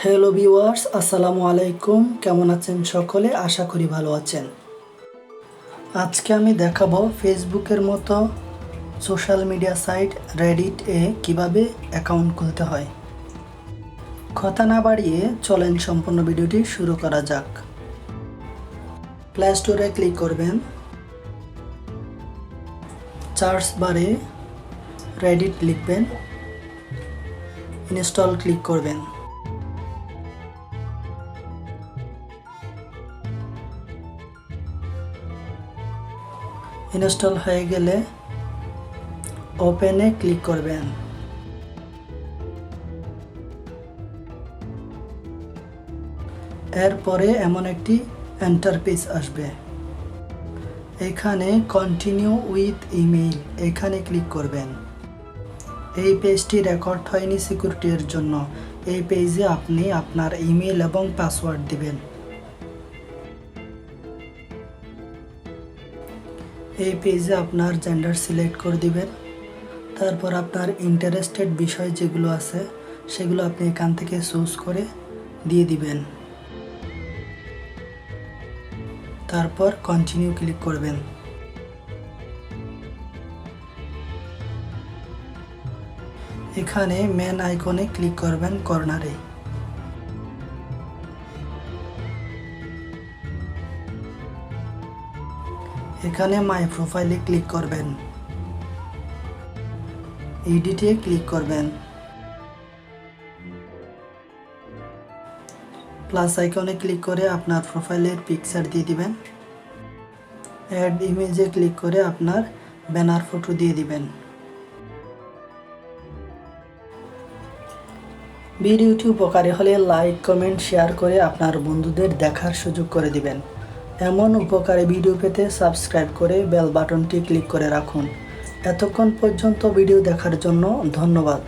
Hello viewers, আসসালামু আলাইকুম। কেমন আছেন সকলে? আশা করি ভালো আছেন। আজকে আমি দেখাবো ফেসবুকের মতো সোশ্যাল মিডিয়া সাইট রেডিট এ কিভাবে অ্যাকাউন্ট খুলতে হয়। কথা না বাড়িয়ে চলেন সম্পূর্ণ ভিডিওটি শুরু করা যাক। প্লে স্টোরে ক্লিক করবেন, সার্চ বারে রেডিট লিখবেন, ইনস্টল ক্লিক করবেন। ইনস্টল হয়ে গেলে ওপেনে ক্লিক করবেন। এরপরে এমন একটি ইন্টারফেস আসবে। এখানে কন্টিনিউ উইথ ইমেইল এখানে ক্লিক করবেন। এই পেজটি রেকর্ড হয়নি সিকিউরিটির জন্য। এই পেজে আপনি আপনার ইমেইল এবং পাসওয়ার্ড দিবেন। এই পেজে আপনার জেন্ডার সিলেক্ট করে দিবেন। তারপর আপনার ইন্টারেস্টেড বিষয় যেগুলো আছে সেগুলো আপনি এখান থেকে চুজ করে দিয়ে দিবেন। তারপর কন্টিনিউ ক্লিক করবেন। এখানে মেন আইকনে ক্লিক করবেন কর্নারে। এখানে মাই প্রোফাইলে ক্লিক করবেন, এডিটে ক্লিক করবেন, প্লাস আইকনে ক্লিক করে আপনার প্রোফাইলের পিকচার দিয়ে দিবেন। অ্যাড ইমেজে ক্লিক করে আপনার ব্যানার ফটো দিয়ে দিবেন। ভিডিওটি উপকারী হলে লাইক, কমেন্ট, শেয়ার করে আপনার বন্ধুদের দেখার সুযোগ করে দিবেন। এমন উপকারী ভিডিও পেতে সাবস্ক্রাইব করে বেল বাটনটি ক্লিক করে রাখুন। এতক্ষণ পর্যন্ত ভিডিও দেখার জন্য ধন্যবাদ।